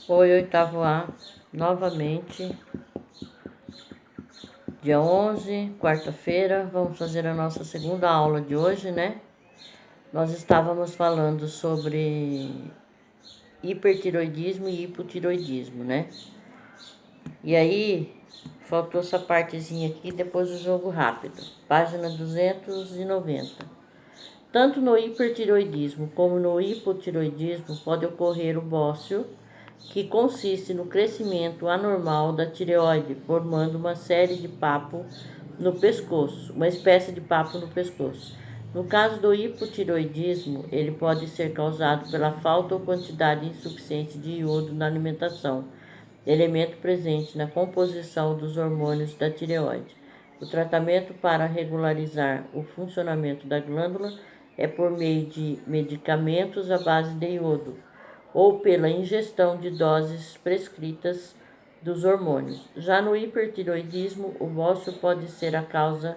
Oi, oitavo A, novamente, dia 11, quarta-feira, vamos fazer a nossa segunda aula de hoje, né? Nós estávamos falando sobre hipertiroidismo e hipotiroidismo, né? E aí, faltou essa partezinha aqui, depois do jogo rápido, página 290. Tanto no hipertiroidismo como no hipotiroidismo pode ocorrer o bócio, que consiste no crescimento anormal da tireoide, formando uma série de papo no pescoço, uma espécie de papo no pescoço. No caso do hipotireoidismo, ele pode ser causado pela falta ou quantidade insuficiente de iodo na alimentação, elemento presente na composição dos hormônios da tireoide. O tratamento para regularizar o funcionamento da glândula é por meio de medicamentos à base de iodo, ou pela ingestão de doses prescritas dos hormônios. Já no hipertiroidismo, o bócio pode ser a causa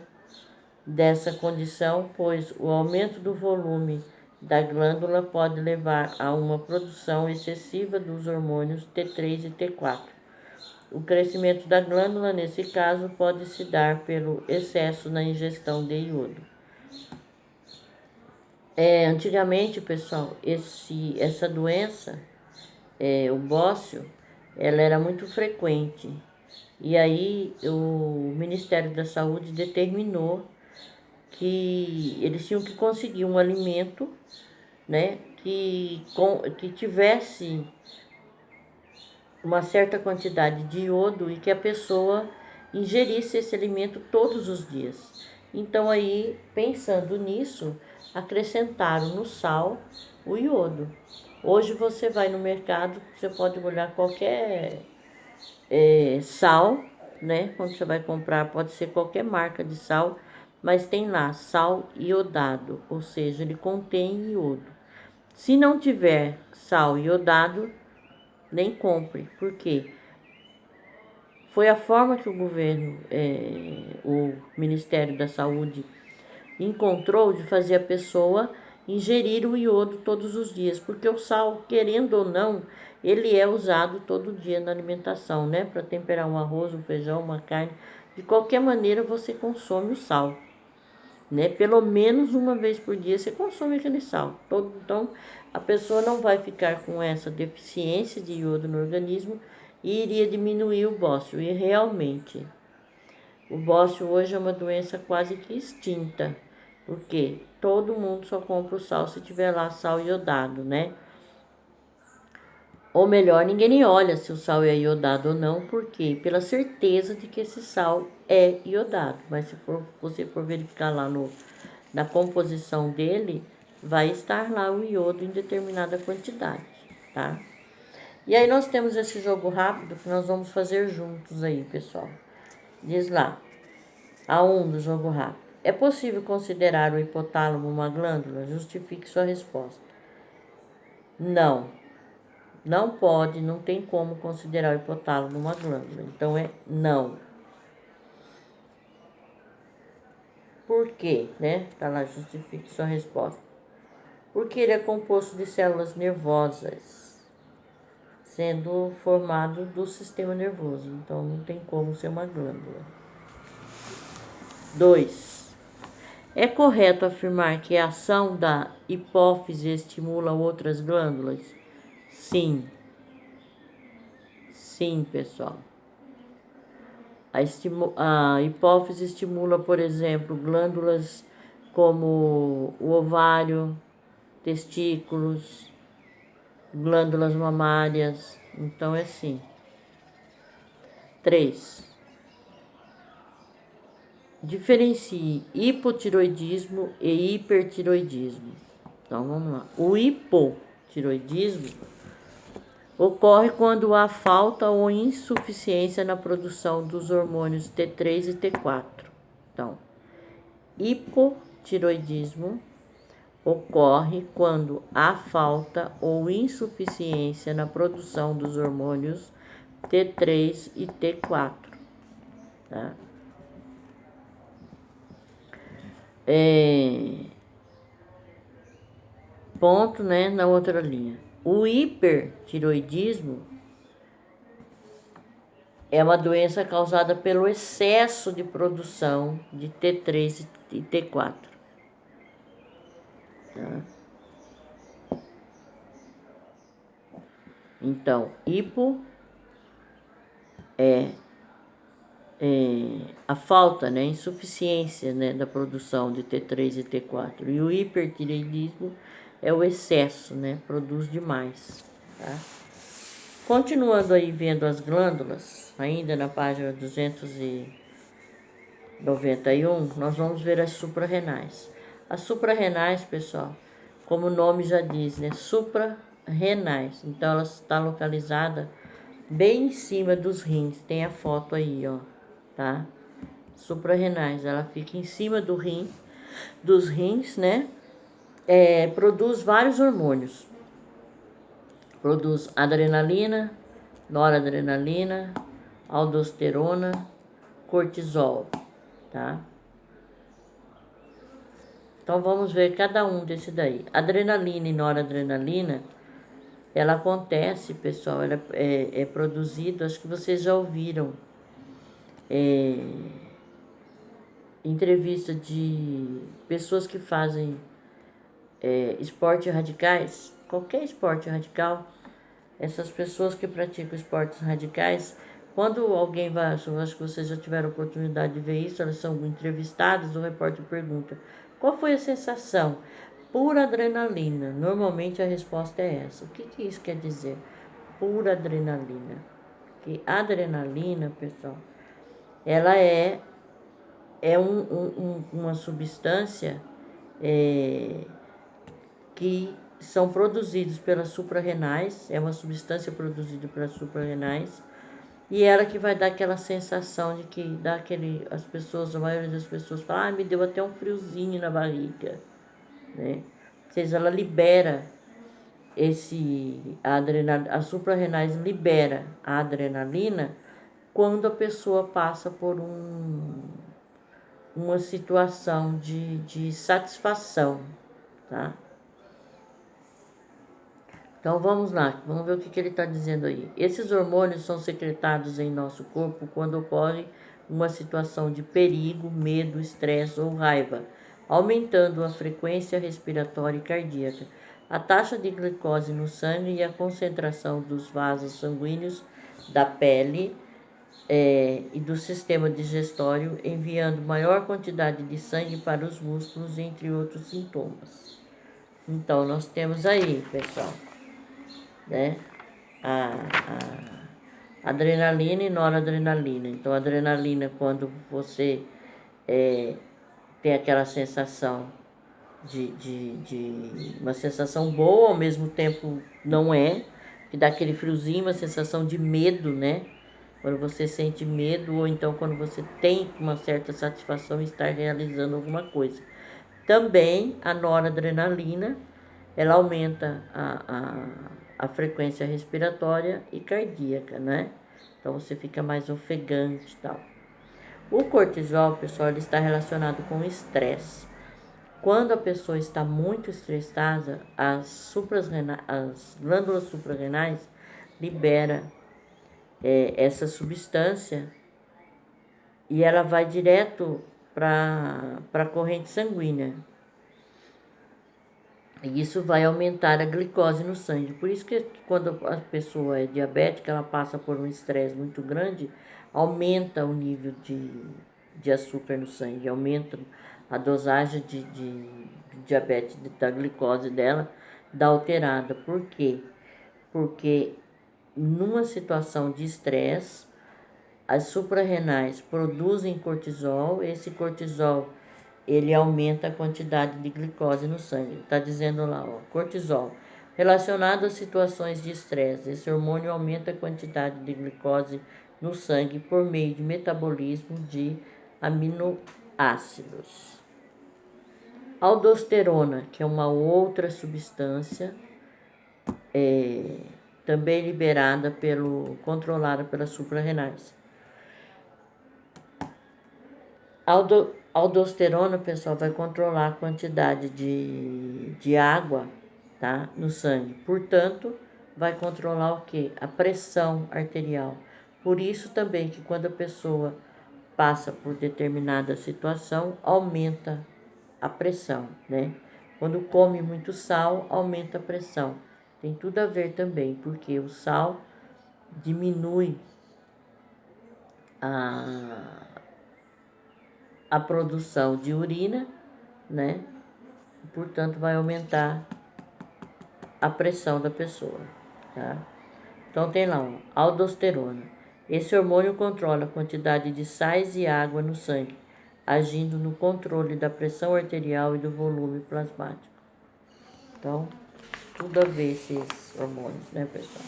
dessa condição, pois o aumento do volume da glândula pode levar a uma produção excessiva dos hormônios T3 e T4. O crescimento da glândula, nesse caso, pode se dar pelo excesso na ingestão de iodo. Antigamente, pessoal, essa doença, o bócio, ela era muito frequente. E aí o Ministério da Saúde determinou que eles tinham que conseguir um alimento, né, que tivesse uma certa quantidade de iodo e que a pessoa ingerisse esse alimento todos os dias. Então aí, pensando nisso, acrescentaram no sal o iodo. Hoje você vai no mercado, você pode olhar qualquer sal, né? Quando você vai comprar, pode ser qualquer marca de sal, mas tem lá sal iodado, ou seja, ele contém iodo. Se não tiver sal iodado, nem compre. Por quê? Foi a forma que o governo, o Ministério da Saúde, encontrou de fazer a pessoa ingerir o iodo todos os dias, porque o sal, querendo ou não, ele é usado todo dia na alimentação, né? Para temperar um arroz, um feijão, uma carne. De qualquer maneira, você consome o sal, né? Pelo menos uma vez por dia você consome aquele sal. Então, a pessoa não vai ficar com essa deficiência de iodo no organismo e iria diminuir o bócio. E realmente, o bócio hoje é uma doença quase que extinta, porque todo mundo só compra o sal se tiver lá sal iodado, né? Ou melhor, ninguém nem olha se o sal é iodado ou não, porque pela certeza de que esse sal é iodado. Mas se você for verificar lá na composição dele, vai estar lá o iodo em determinada quantidade, tá? E aí nós temos esse jogo rápido que nós vamos fazer juntos aí, pessoal. Diz lá, A1 do jogo rápido. É possível considerar o hipotálamo uma glândula? Justifique sua resposta. Não. Não pode, não tem como considerar o hipotálamo uma glândula. Então é não. Por quê, né? Tá lá, justifique sua resposta. Porque ele é composto de células nervosas, sendo formado do sistema nervoso. Então não tem como ser uma glândula. 2. É correto afirmar que a ação da hipófise estimula outras glândulas? Sim. Sim, pessoal. A hipófise estimula, por exemplo, glândulas como o ovário, testículos, glândulas mamárias. Então é sim. 3. Diferencie hipotiroidismo e hipertiroidismo. Então vamos lá. O hipotiroidismo ocorre quando há falta ou insuficiência na produção dos hormônios T3 e T4. Então, hipotiroidismo ocorre quando há falta ou insuficiência na produção dos hormônios T3 e T4. Tá? Ponto, né, na outra linha. O hipertiroidismo é uma doença causada pelo excesso de produção de T3 e T4. Tá? Então, hipo é a falta, né, insuficiência, né, da produção de T3 e T4. E o hipertireoidismo é o excesso, né, produz demais. Tá? Continuando aí vendo as glândulas, ainda na página 291, nós vamos ver as suprarrenais. As suprarrenais, pessoal, como o nome já diz, né, suprarrenais. Então, ela está localizada bem em cima dos rins. Tem a foto aí, ó, tá? Suprarrenais, ela fica em cima dos rins, né? Produz vários hormônios. Produz adrenalina, noradrenalina, aldosterona, cortisol, tá? Então vamos ver cada um desse daí. Adrenalina e noradrenalina, ela acontece, pessoal, ela é produzido, acho que vocês já ouviram, entrevista de pessoas que fazem esportes radicais, qualquer esporte radical, essas pessoas que praticam esportes radicais, quando alguém vai, eu acho que vocês já tiveram a oportunidade de ver isso, elas são entrevistadas, o repórter pergunta, qual foi a sensação? Pura adrenalina. Normalmente a resposta é essa. O que isso quer dizer? Pura adrenalina. Que adrenalina, pessoal, ela uma substância que são produzidos pelas suprarrenais, é uma substância produzida pelas suprarrenais, e ela que vai dar aquela sensação de que dá as pessoas, a maioria das pessoas fala, me deu até um friozinho na barriga, né? Ou seja, ela libera as suprarrenais libera a adrenalina quando a pessoa passa por uma situação de satisfação, tá? Então vamos lá, vamos ver o que ele está dizendo aí. Esses hormônios são secretados em nosso corpo quando ocorre uma situação de perigo, medo, estresse ou raiva, aumentando a frequência respiratória e cardíaca, a taxa de glicose no sangue e a concentração dos vasos sanguíneos da pele e do sistema digestório, enviando maior quantidade de sangue para os músculos, entre outros sintomas. Então, nós temos aí, pessoal, né? A adrenalina e noradrenalina. Então, a adrenalina, quando você tem aquela sensação de uma sensação boa, ao mesmo tempo não é, que dá aquele friozinho, uma sensação de medo, né? Quando você sente medo, ou então quando você tem uma certa satisfação em estar realizando alguma coisa. Também a noradrenalina, ela aumenta a frequência respiratória e cardíaca, né? Então você fica mais ofegante e tal. O cortisol, pessoal, ele está relacionado com o estresse. Quando a pessoa está muito estressada, as glândulas suprarrenais libera essa substância e ela vai direto para a corrente sanguínea. E isso vai aumentar a glicose no sangue. Por isso que quando a pessoa é diabética, ela passa por um estresse muito grande, aumenta o nível de açúcar no sangue, aumenta a dosagem de diabetes, da glicose dela, dá alterada. Por quê? Porque numa situação de estresse, as suprarrenais produzem cortisol, esse cortisol ele aumenta a quantidade de glicose no sangue. Está dizendo lá, ó, cortisol. Relacionado a situações de estresse, esse hormônio aumenta a quantidade de glicose no sangue por meio de metabolismo de aminoácidos. Aldosterona, que é uma outra substância, também liberada controlada pelas suprarrenais. Aldosterona, pessoal, vai controlar a quantidade de água, no sangue. Portanto, vai controlar o quê? A pressão arterial. Por isso também que quando a pessoa passa por determinada situação, aumenta a pressão, né? Quando come muito sal, aumenta a pressão. Tem tudo a ver também, porque o sal diminui a produção de urina, né? Portanto, vai aumentar a pressão da pessoa, tá? Então tem lá, ó, aldosterona. Esse hormônio controla a quantidade de sais e água no sangue, agindo no controle da pressão arterial e do volume plasmático. Então, tudo a ver esses hormônios, né, pessoal?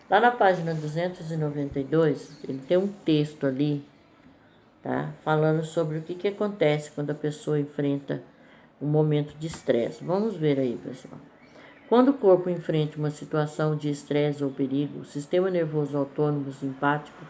Lá na página 292, ele tem um texto ali, tá? Falando sobre o que acontece quando a pessoa enfrenta um momento de estresse. Vamos ver aí, pessoal. Quando o corpo enfrenta uma situação de estresse ou perigo, o sistema nervoso autônomo simpático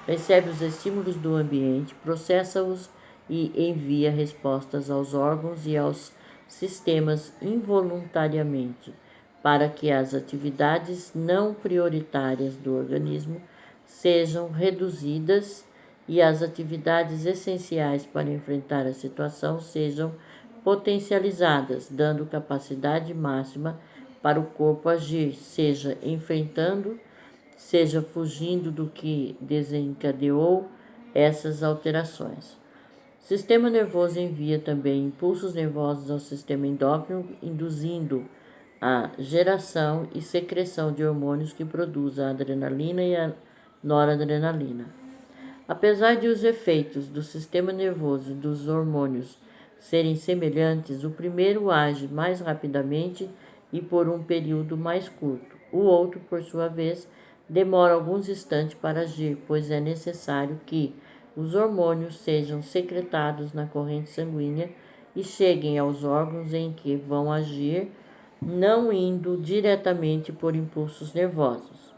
recebe os estímulos do ambiente, processa-os e envia respostas aos órgãos e aos sistemas involuntariamente, para que as atividades não prioritárias do organismo sejam reduzidas e as atividades essenciais para enfrentar a situação sejam potencializadas, dando capacidade máxima para o corpo agir, seja enfrentando, seja fugindo do que desencadeou essas alterações. O sistema nervoso envia também impulsos nervosos ao sistema endócrino, induzindo a geração e secreção de hormônios que produzem a adrenalina e a noradrenalina. Apesar de os efeitos do sistema nervoso e dos hormônios serem semelhantes, o primeiro age mais rapidamente e por um período mais curto. O outro, por sua vez, demora alguns instantes para agir, pois é necessário que os hormônios sejam secretados na corrente sanguínea e cheguem aos órgãos em que vão agir, não indo diretamente por impulsos nervosos.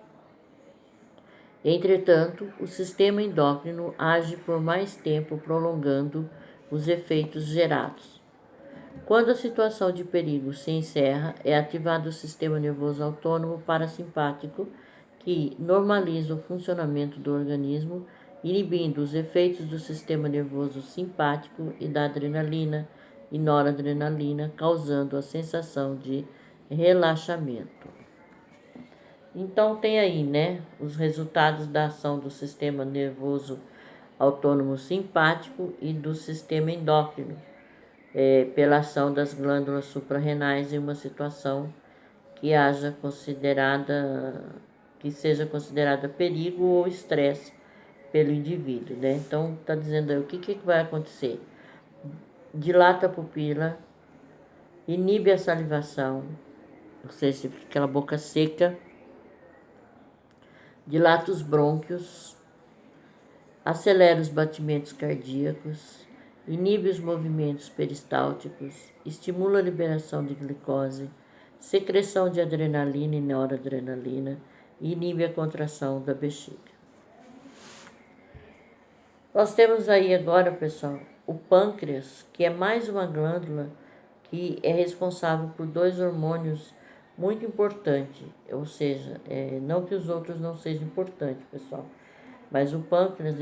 Entretanto, o sistema endócrino age por mais tempo, prolongando os efeitos gerados. Quando a situação de perigo se encerra, é ativado o sistema nervoso autônomo parasimpático, que normaliza o funcionamento do organismo, inibindo os efeitos do sistema nervoso simpático e da adrenalina e noradrenalina, causando a sensação de relaxamento. Então tem aí, né, os resultados da ação do sistema nervoso autônomo simpático e do sistema endócrino, pela ação das glândulas suprarrenais em uma situação que seja considerada perigo ou estresse pelo indivíduo, né? Então está dizendo aí o que vai acontecer. Dilata a pupila, inibe a salivação, ou seja, fica aquela boca seca, dilata os brônquios, acelera os batimentos cardíacos, inibe os movimentos peristálticos, estimula a liberação de glicose, secreção de adrenalina e noradrenalina e inibe a contração da bexiga. Nós temos aí agora, pessoal, o pâncreas, que é mais uma glândula que é responsável por dois hormônios muito importantes, ou seja, não que os outros não sejam importantes, pessoal, mas o pâncreas,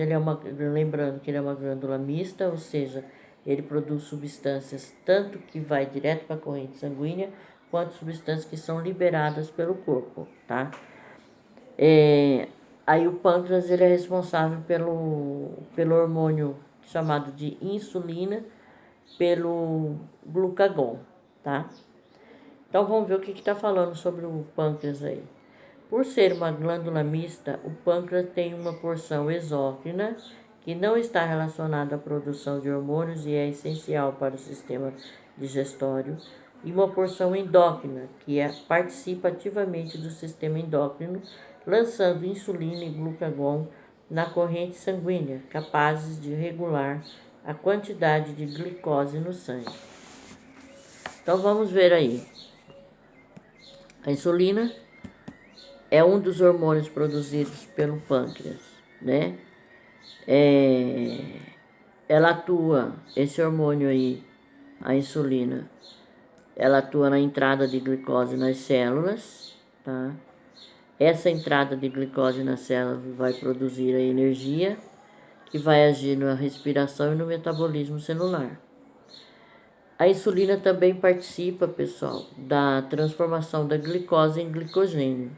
lembrando que ele é uma glândula mista, ou seja, ele produz substâncias tanto que vai direto para a corrente sanguínea, quanto substâncias que são liberadas pelo corpo, tá? Aí o pâncreas, ele é responsável pelo hormônio chamado de insulina, pelo glucagon, tá? Então vamos ver o que está falando sobre o pâncreas aí. Por ser uma glândula mista, o pâncreas tem uma porção exócrina que não está relacionada à produção de hormônios e é essencial para o sistema digestório, e uma porção endócrina que participa ativamente do sistema endócrino, lançando insulina e glucagon na corrente sanguínea, capazes de regular a quantidade de glicose no sangue. Então vamos ver aí. A insulina é um dos hormônios produzidos pelo pâncreas, né? Ela atua, esse hormônio aí, a insulina, ela atua na entrada de glicose nas células, tá? Essa entrada de glicose na célula vai produzir a energia que vai agir na respiração e no metabolismo celular. A insulina também participa, pessoal, da transformação da glicose em glicogênio,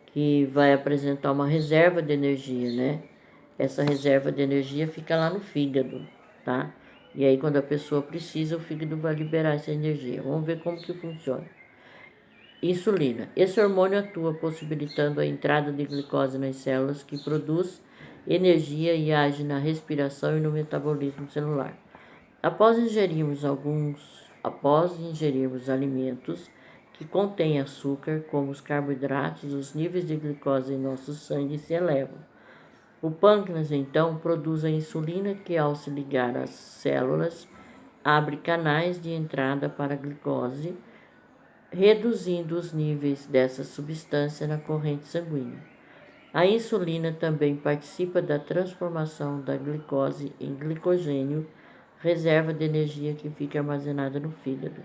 que vai apresentar uma reserva de energia, né? Essa reserva de energia fica lá no fígado, tá? E aí, quando a pessoa precisa, o fígado vai liberar essa energia. Vamos ver como que funciona. Insulina. Esse hormônio atua possibilitando a entrada de glicose nas células que produz energia e age na respiração e no metabolismo celular. Após ingerirmos alimentos que contêm açúcar, como os carboidratos, os níveis de glicose em nosso sangue se elevam. O pâncreas, então, produz a insulina que, ao se ligar às células, abre canais de entrada para a glicose, reduzindo os níveis dessa substância na corrente sanguínea. A insulina também participa da transformação da glicose em glicogênio, reserva de energia que fica armazenada no fígado.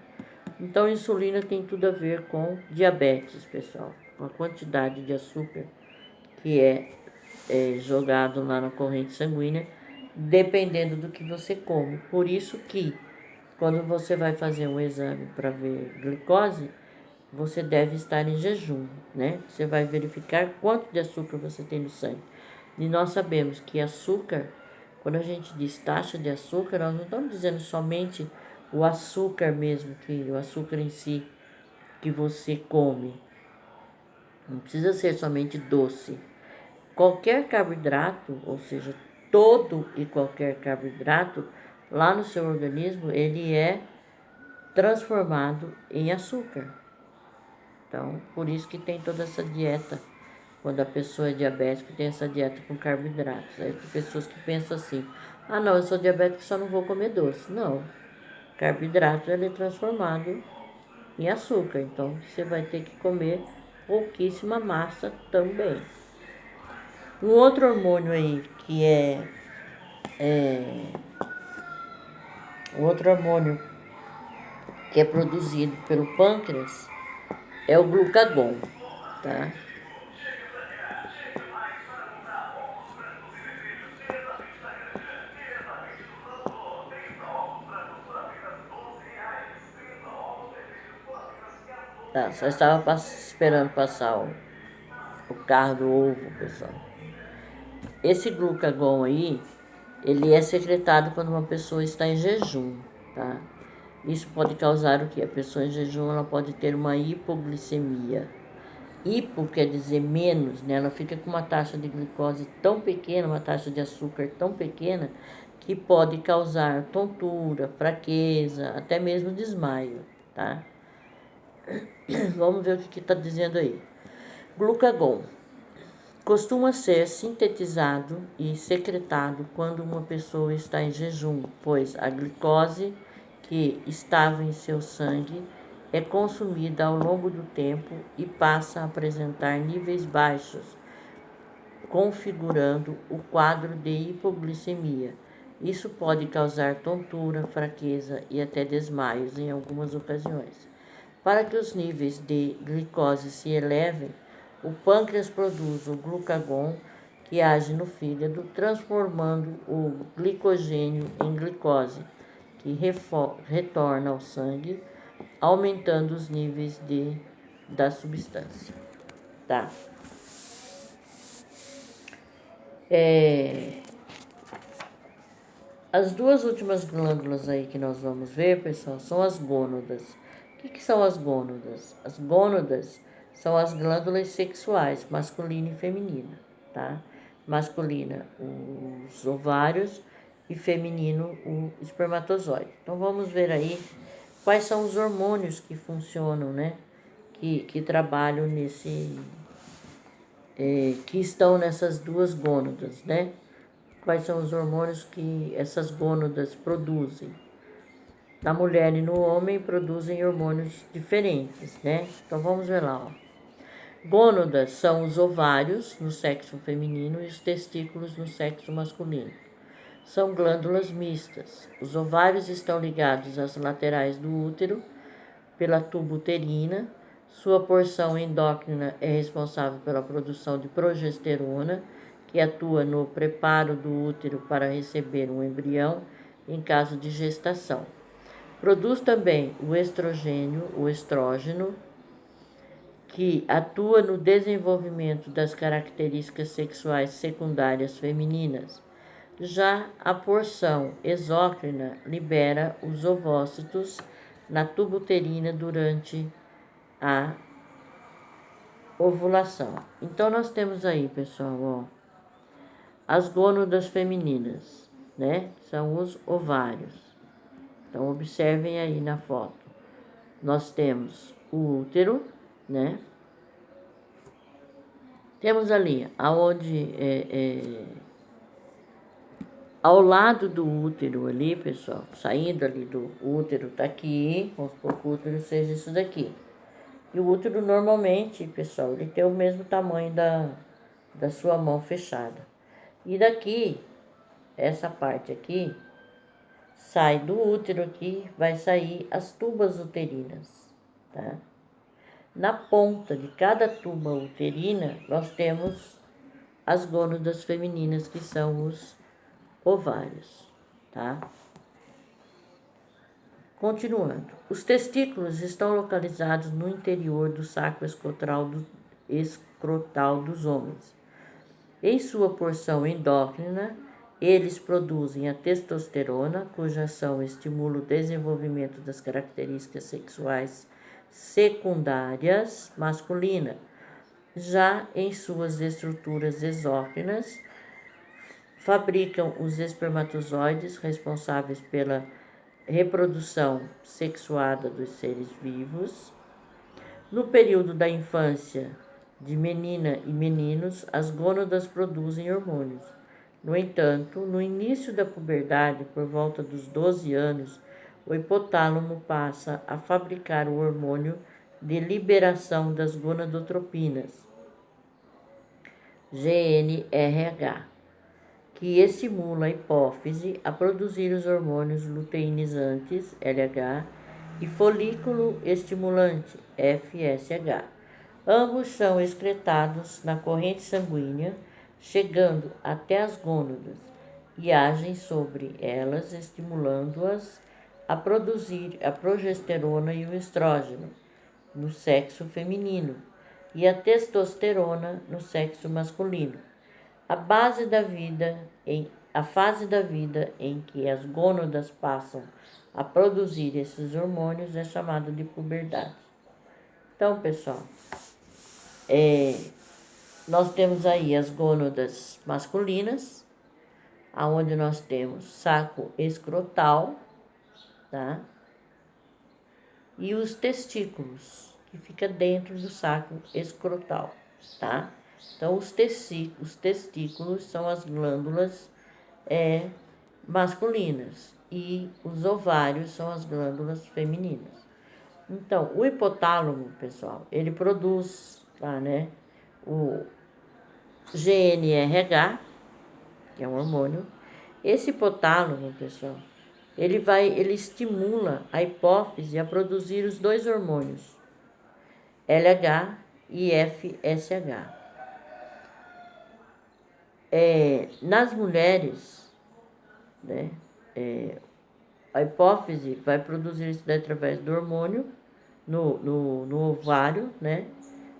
Então, a insulina tem tudo a ver com diabetes, pessoal, com a quantidade de açúcar que é jogado lá na corrente sanguínea, dependendo do que você come. Por isso que, quando você vai fazer um exame para ver glicose, você deve estar em jejum, né? Você vai verificar quanto de açúcar você tem no sangue. E nós sabemos que açúcar, quando a gente diz taxa de açúcar, nós não estamos dizendo somente o açúcar mesmo, que o açúcar em si que você come. Não precisa ser somente doce. Qualquer carboidrato, ou seja, todo e qualquer carboidrato, lá no seu organismo, ele é transformado em açúcar. Então, por isso que tem toda essa dieta. Quando a pessoa é diabética, tem essa dieta com carboidratos. Aí tem pessoas que pensam assim, ah não, eu sou diabético, só não vou comer doce. Não, carboidrato ele é transformado em açúcar. Então, você vai ter que comer pouquíssima massa também. Um outro hormônio aí que um outro hormônio que é produzido pelo pâncreas é o glucagon, tá? Tá, só estava esperando passar o carro do ovo, pessoal. Esse glucagon aí, ele é secretado quando uma pessoa está em jejum, tá? Isso pode causar o quê? A pessoa em jejum, ela pode ter uma hipoglicemia. Hipo quer dizer menos, né? Ela fica com uma taxa de glicose tão pequena, uma taxa de açúcar tão pequena, que pode causar tontura, fraqueza, até mesmo desmaio, tá? Vamos ver o que está dizendo aí. Glucagon costuma ser sintetizado e secretado quando uma pessoa está em jejum, pois a glicose que estava em seu sangue é consumida ao longo do tempo e passa a apresentar níveis baixos, configurando o quadro de hipoglicemia. Isso pode causar tontura, fraqueza e até desmaios em algumas ocasiões. Para que os níveis de glicose se elevem, o pâncreas produz o glucagon, que age no fígado, transformando o glicogênio em glicose, que retorna ao sangue, aumentando os níveis da substância. Tá? As duas últimas glândulas aí que nós vamos ver, pessoal, são as gônadas. O que são as gônadas? As gônadas são as glândulas sexuais, masculina e feminina, tá? Masculina, os ovários, e feminino, o espermatozoide. Então, vamos ver aí quais são os hormônios que funcionam, né? Que trabalham que estão nessas duas gônadas, né? Quais são os hormônios que essas gônadas produzem. Na mulher e no homem produzem hormônios diferentes, né? Então vamos ver lá, ó. Gônadas são os ovários no sexo feminino e os testículos no sexo masculino. São glândulas mistas. Os ovários estão ligados às laterais do útero pela tuba uterina. Sua porção endócrina é responsável pela produção de progesterona, que atua no preparo do útero para receber um embrião em caso de gestação. Produz também o estrógeno, que atua no desenvolvimento das características sexuais secundárias femininas. Já a porção exócrina libera os ovócitos na tuba uterina durante a ovulação. Então, nós temos aí, pessoal, ó, as gônadas femininas, né? São os ovários. Então, observem aí na foto. Nós temos o útero, né? Temos ali, aonde ao lado do útero ali, pessoal, saindo ali do útero, tá aqui, vamos supor que o útero seja isso daqui. E o útero normalmente, pessoal, ele tem o mesmo tamanho da sua mão fechada. E daqui, essa parte aqui, sai do útero aqui, vai sair as tubas uterinas, tá? Na ponta de cada tuba uterina, nós temos as gônadas femininas, que são os ovários, tá? Continuando. Os testículos estão localizados no interior do saco escrotal dos homens. Em sua porção endócrina, eles produzem a testosterona, cuja ação estimula o desenvolvimento das características sexuais secundárias masculinas. Já em suas estruturas exócrinas, fabricam os espermatozoides responsáveis pela reprodução sexuada dos seres vivos. No período da infância de menina e meninos, as gônadas produzem hormônios. No entanto, no início da puberdade, por volta dos 12 anos, o hipotálamo passa a fabricar o hormônio de liberação das gonadotropinas, GnRH, que estimula a hipófise a produzir os hormônios luteinizantes, LH, e folículo estimulante, FSH. Ambos são excretados na corrente sanguínea, chegando até as gônadas, e agem sobre elas, estimulando-as a produzir a progesterona e o estrógeno no sexo feminino e a testosterona no sexo masculino. A fase da vida em que as gônadas passam a produzir esses hormônios é chamada de puberdade. Então, pessoal, nós temos aí as gônadas masculinas, aonde nós temos saco escrotal, tá? E os testículos, que fica dentro do saco escrotal, tá? Então, os testículos são as glândulas masculinas e os ovários são as glândulas femininas. Então, o hipotálamo, pessoal, ele produz, né, o GnRH, que é um hormônio. Esse hipotálamo, pessoal, ele estimula a hipófise a produzir os dois hormônios, LH e FSH. Nas mulheres, né, a hipófise vai produzir isso através do hormônio no ovário, né?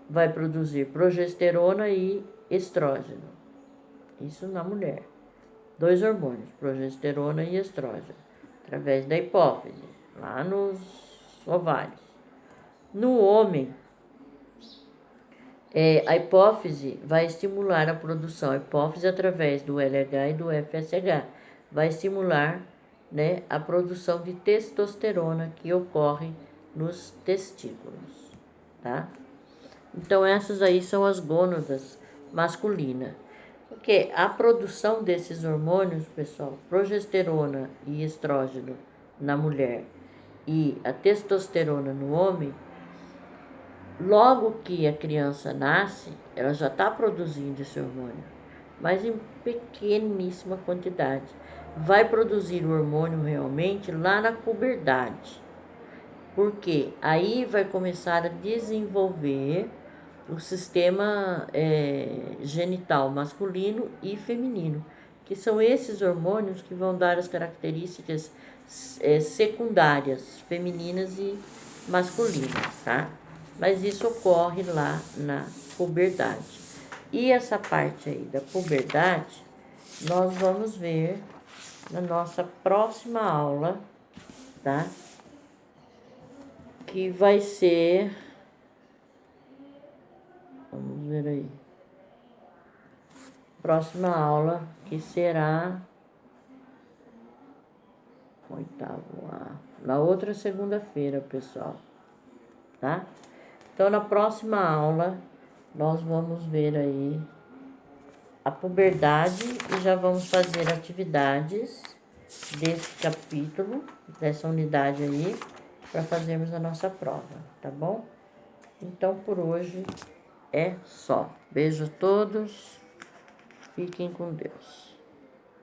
Vai produzir progesterona e estrógeno. Isso na mulher. 2 hormônios, progesterona e estrógeno, através da hipófise, lá nos ovários. No homem, a hipófise vai estimular a produção. A hipófise, através do LH e do FSH, vai estimular, né, a produção de testosterona que ocorre nos testículos, tá? Então, essas aí são as gônadas masculinas. Porque a produção desses hormônios, pessoal, progesterona e estrógeno na mulher e a testosterona no homem, logo que a criança nasce, ela já está produzindo esse hormônio, mas em pequeníssima quantidade. Vai produzir o hormônio realmente lá na puberdade. Porque aí vai começar a desenvolver o sistema genital masculino e feminino, que são esses hormônios que vão dar as características secundárias, femininas e masculinas, tá? Mas isso ocorre lá na puberdade. E essa parte aí da puberdade, nós vamos ver na nossa próxima aula, tá? Que vai ser... Vamos ver aí. Próxima aula, que será... na outra segunda-feira, pessoal, tá? Então, na próxima aula, nós vamos ver aí a puberdade e já vamos fazer atividades desse capítulo, dessa unidade aí, para fazermos a nossa prova, tá bom? Então, por hoje é só. Beijo a todos, fiquem com Deus.